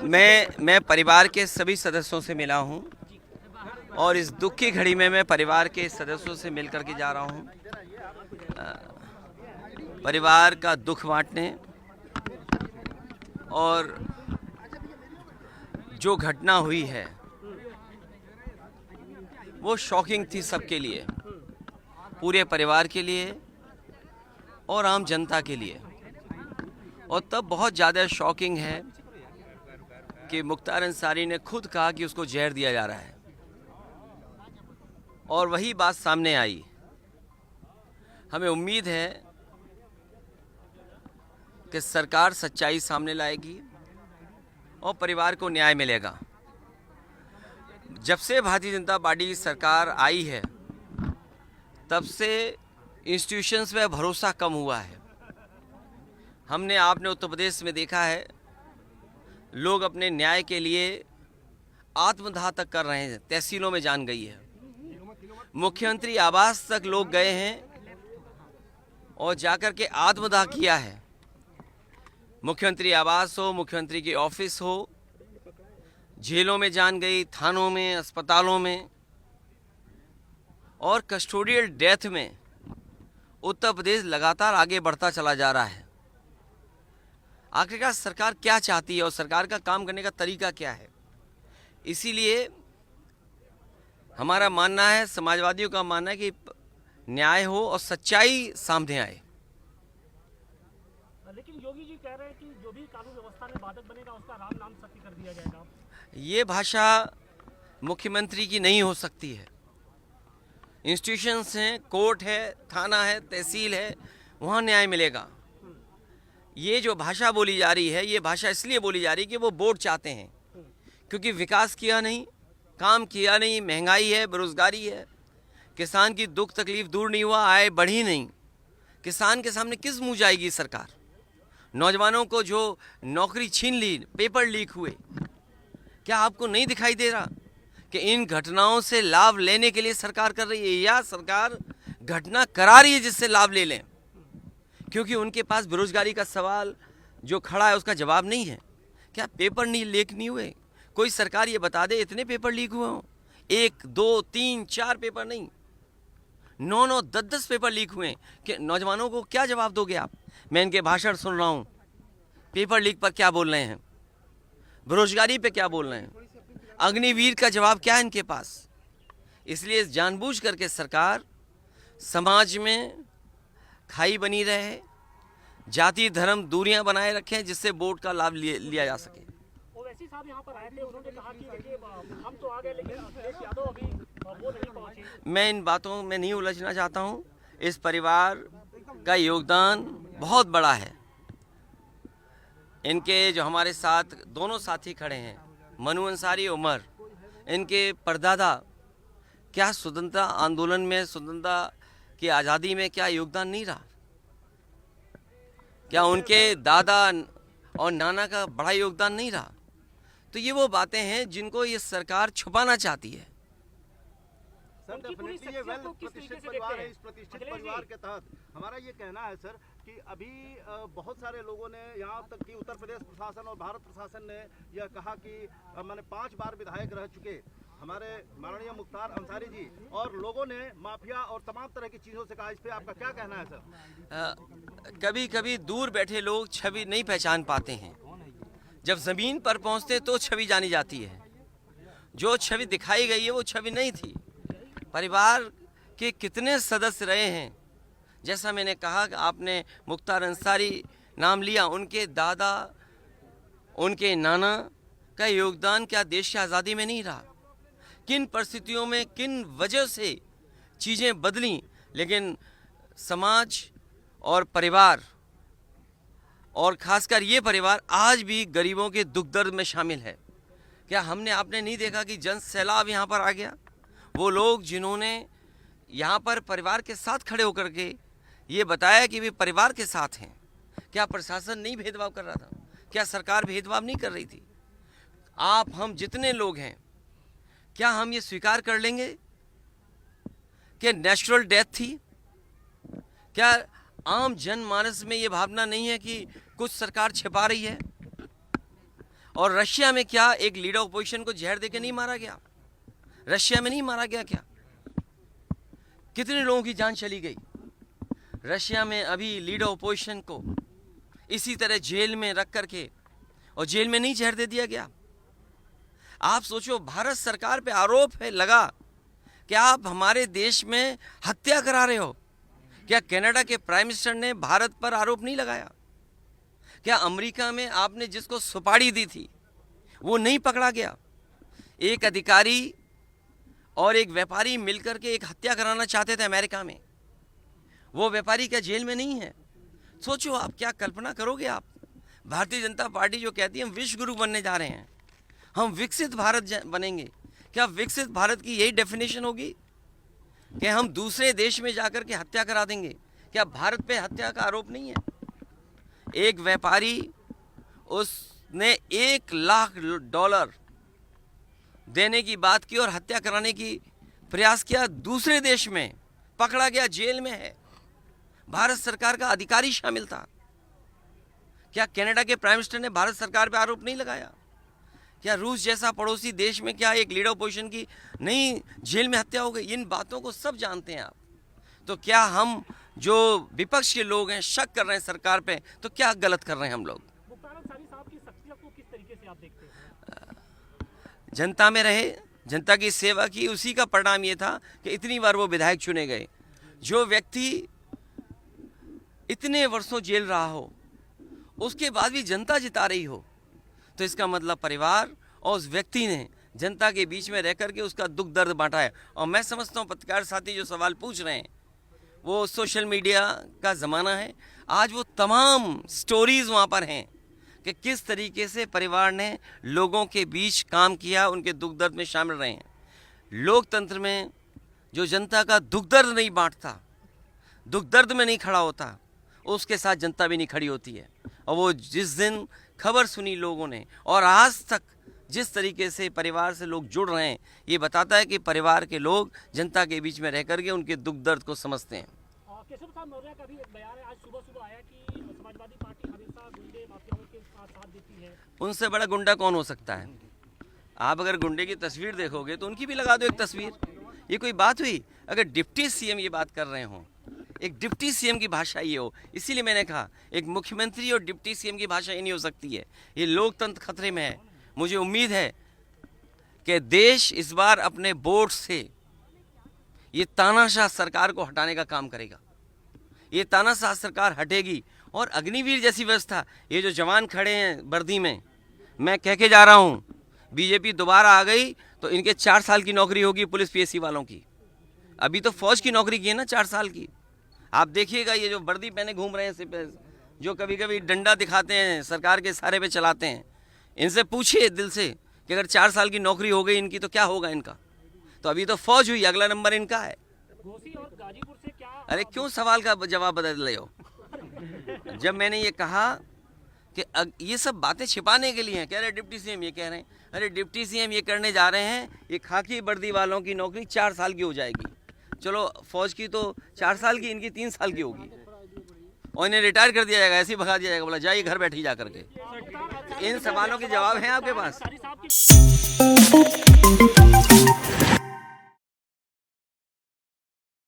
मैं परिवार के सभी सदस्यों से मिला हूं और इस दुख की घड़ी में मैं परिवार के सदस्यों से मिलकर के जा रहा हूं, परिवार का दुख बांटने। और जो घटना हुई है वो शॉकिंग थी सबके लिए, पूरे परिवार के लिए और आम जनता के लिए। और तब बहुत ज़्यादा शॉकिंग है कि मुख्तार अंसारी ने खुद कहा कि उसको जहर दिया जा रहा है और वही बात सामने आई। हमें उम्मीद है कि सरकार सच्चाई सामने लाएगी और परिवार को न्याय मिलेगा। जब से भारतीय जनता पार्टी की सरकार आई है तब से इंस्टीट्यूशंस में भरोसा कम हुआ है। आपने उत्तर प्रदेश में देखा है, लोग अपने न्याय के लिए आत्मदाह तक कर रहे हैं, तहसीलों में जान गई है। मुख्यमंत्री आवास तक लोग गए हैं और जाकर के आत्मदाह किया है। मुख्यमंत्री आवास हो, मुख्यमंत्री की ऑफिस हो, जेलों में जान गई, थानों में, अस्पतालों में। और कस्टोडियल डेथ में उत्तर प्रदेश लगातार आगे बढ़ता चला जा रहा है। आखिरकार सरकार क्या चाहती है और सरकार का काम करने का तरीका क्या है? इसीलिए हमारा मानना है, समाजवादियों का मानना है कि न्याय हो और सच्चाई सामने आए। लेकिन योगी जी कह रहे हैं कि जो भी कानून व्यवस्था में बाधक बनेगा उसका राम नाम सत्य कर दिया जाएगा। ये भाषा मुख्यमंत्री की नहीं हो सकती है। इंस्टीट्यूशंस हैं, कोर्ट है, थाना है, तहसील है, वहाँ न्याय मिलेगा। ये जो भाषा बोली जा रही है, ये भाषा इसलिए बोली जा रही है कि वो वोट चाहते हैं, क्योंकि विकास किया नहीं, काम किया नहीं, महंगाई है, बेरोजगारी है, किसान की दुख तकलीफ दूर नहीं हुआ, आय बढ़ी नहीं। किसान के सामने किस मुँह जाएगी सरकार? नौजवानों को जो नौकरी छीन ली, पेपर लीक हुए, क्या आपको नहीं दिखाई दे रहा कि इन घटनाओं से लाभ लेने के लिए सरकार कर रही है, या सरकार घटना करा रही है जिससे लाभ ले लें? क्योंकि उनके पास बेरोजगारी का सवाल जो खड़ा है उसका जवाब नहीं है। क्या पेपर नहीं लीक नहीं हुए? कोई सरकार ये बता दे इतने पेपर लीक हुए हों। 1, 2, 3, 4 पेपर नहीं, 9, 10 पेपर लीक हुए कि नौजवानों को क्या जवाब दोगे आप? मैं इनके भाषण सुन रहा हूँ, पेपर लीक पर क्या बोल रहे हैं, बेरोजगारी पे क्या बोल रहे हैं, अग्निवीर का जवाब क्या है इनके पास? इसलिए जानबूझ करके सरकार समाज में खाई बनी रहे, जाति धर्म दूरियां बनाए रखें जिससे वोट का लाभ लिया जा सके। ओवैसी साहब यहाँ पर आए थे, उन्होंने कहा कि देखिए हम तो आ गए लेकिन अखिलेश यादव अभी वो नहीं पहुंचे। मैं इन बातों में नहीं उलझना चाहता हूँ। इस परिवार का योगदान बहुत बड़ा है। इनके जो हमारे साथ दोनों साथी खड़े हैं, मनु अंसारी, उमर, इनके परदादा क्या स्वतंत्रता आंदोलन में, स्वतंत्रता की आज़ादी में क्या योगदान नहीं रहा? क्या उनके दादा और नाना का बड़ा योगदान नहीं रहा? तो ये वो बातें हैं जिनको ये सरकार छुपाना चाहती है। सर, डेफिनेटली ये वेल प्रतिष्ठित परिवार है। इस प्रतिष्ठित परिवार के तहत हमारा ये कहना है सर कि अभी बहुत सारे लोगों ने, यहाँ तक कि उत्तर प्रदेश प्रशासन और भारत प्रशासन ने यह कहा कि मैंने 5 बार विधायक रह चुके हमारे माननीय मुख्तार अंसारी जी, और लोगों ने माफिया और तमाम तरह की चीज़ों से कहा। इस पे आपका क्या कहना है सर? कभी कभी दूर बैठे लोग छवि नहीं पहचान पाते हैं, जब ज़मीन पर पहुंचते तो छवि जानी जाती है। जो छवि दिखाई गई है वो छवि नहीं थी। परिवार के कितने सदस्य रहे हैं, जैसा मैंने कहा कि आपने मुख्तार अंसारी नाम लिया, उनके दादा, उनके नाना का योगदान क्या देश की आज़ादी में नहीं रहा? किन परिस्थितियों में, किन वजह से चीज़ें बदली, लेकिन समाज और परिवार, और खासकर ये परिवार आज भी गरीबों के दुख दर्द में शामिल है। क्या आपने नहीं देखा कि जन सैलाब यहाँ पर आ गया? वो लोग जिन्होंने यहाँ पर परिवार के साथ खड़े होकर के ये बताया कि वे परिवार के साथ हैं। क्या प्रशासन नहीं भेदभाव कर रहा था? क्या सरकार भेदभाव नहीं कर रही थी? हम जितने लोग हैं, क्या हम ये स्वीकार कर लेंगे कि नेचुरल डेथ थी? क्या आम जनमानस में ये भावना नहीं है कि कुछ सरकार छिपा रही है? और रशिया में क्या एक लीडर ऑपोजिशन को जहर देके नहीं मारा गया? रशिया में नहीं मारा गया क्या? कितने लोगों की जान चली गई? रशिया में अभी लीडर ऑपोजिशन को इसी तरह जेल में रख करके, और जेल में नहीं जहर दे दिया गया? आप सोचो, भारत सरकार पे आरोप है लगा कि आप हमारे देश में हत्या करा रहे हो। क्या कनाडा के प्राइम मिनिस्टर ने भारत पर आरोप नहीं लगाया? क्या अमेरिका में आपने जिसको सुपारी दी थी वो नहीं पकड़ा गया? एक अधिकारी और एक व्यापारी मिलकर के एक हत्या कराना चाहते थे अमेरिका में, वो व्यापारी क्या जेल में नहीं है? सोचो आप, क्या कल्पना करोगे आप? भारतीय जनता पार्टी जो कहती है हम विश्व गुरु बनने जा रहे हैं, हम विकसित भारत बनेंगे, क्या विकसित भारत की यही डेफिनेशन होगी कि हम दूसरे देश में जाकर के हत्या करा देंगे? क्या भारत पे हत्या का आरोप नहीं है? एक व्यापारी, उसने $1,00,000 देने की बात की और हत्या कराने की प्रयास किया, दूसरे देश में पकड़ा गया, जेल में है। भारत सरकार का अधिकारी शामिल था। क्या कनाडा के प्राइम मिनिस्टर ने भारत सरकार पे आरोप नहीं लगाया? क्या रूस जैसा पड़ोसी देश में क्या एक लीडर ऑपोजिशन की नहीं जेल में हत्या हो गई? इन बातों को सब जानते हैं आप। तो क्या हम जो विपक्ष के लोग हैं शक कर रहे हैं सरकार पे, तो क्या गलत कर रहे हैं हम लोग? मुख्तार अंसारी साहब की शख्सियत को किस तरीके से आप देखते हैं? जनता में रहे, जनता की सेवा की, उसी का परिणाम ये था कि इतनी बार वो विधायक चुने गए। जो व्यक्ति इतने वर्षों जेल रहा हो, उसके बाद भी जनता जिता रही हो, तो इसका मतलब परिवार और उस व्यक्ति ने जनता के बीच में रह करके उसका दुख दर्द बांटा है। और मैं समझता हूँ पत्रकार साथी जो सवाल पूछ रहे हैं, वो सोशल मीडिया का ज़माना है, आज वो तमाम स्टोरीज़ वहाँ पर हैं कि किस तरीके से परिवार ने लोगों के बीच काम किया, उनके दुख दर्द में शामिल रहे हैं। लोकतंत्र में जो जनता का दुख दर्द नहीं बांटता, दुख दर्द में नहीं खड़ा होता, उसके साथ जनता भी नहीं खड़ी होती है। और वो जिस दिन खबर सुनी लोगों ने, और आज तक जिस तरीके से परिवार से लोग जुड़ रहे हैं, ये बताता है कि परिवार के लोग जनता के बीच में रह करके उनके दुख दर्द को समझते हैं। केशव प्रसाद मौर्य का भी एक बयान है आज सुबह आया कि समाजवादी पार्टी हमेशा गुंडे माफियाओं के साथ देती है। उनसे बड़ा गुंडा कौन हो सकता है? आप अगर गुंडे की तस्वीर देखोगे तो उनकी भी लगा दो एक तस्वीर। ये कोई बात हुई? अगर डिप्टी सीएम ये बात कर रहे हों, एक डिप्टी सीएम की भाषा ये हो, इसीलिए मैंने कहा एक मुख्यमंत्री और डिप्टी सीएम की भाषा ये नहीं हो सकती है। ये लोकतंत्र खतरे में है। मुझे उम्मीद है कि देश इस बार अपने बोर्ड से ये तानाशाह सरकार को हटाने का काम करेगा। ये तानाशाह सरकार हटेगी और अग्निवीर जैसी व्यवस्था, ये जो जवान खड़े हैं वर्दी में, मैं कह के जा रहा हूँ, बीजेपी दोबारा आ गई तो इनके 4 साल की नौकरी होगी पुलिस पीएससी वालों की। अभी तो फौज की नौकरी की है ना 4 साल की। आप देखिएगा ये जो वर्दी पहने घूम रहे हैं, जो कभी कभी डंडा दिखाते हैं, सरकार के सहारे पे चलाते हैं, इनसे पूछिए दिल से कि अगर 4 साल की नौकरी हो गई इनकी तो क्या होगा इनका? तो अभी तो फौज हुई, अगला नंबर इनका है। घोसी और गाजीपुर से क्या? अरे क्यों सवाल का जवाब बदल रहे हो? जब मैंने ये कहा कि ये सब बातें छिपाने के लिए हैं, कह रहे डिप्टी सीएम ये कह रहे हैं, अरे डिप्टी सीएम ये करने जा रहे हैं, ये खाकी वर्दी वालों की नौकरी 4 साल की हो जाएगी। चलो फौज की तो 4 साल की, इनकी 3 साल की होगी और इन्हें रिटायर कर दिया जाएगा, ऐसे ही भगा दिया जाएगा, बोला जाइए घर बैठी जा करके। इन सवालों के जवाब हैं आपके पास?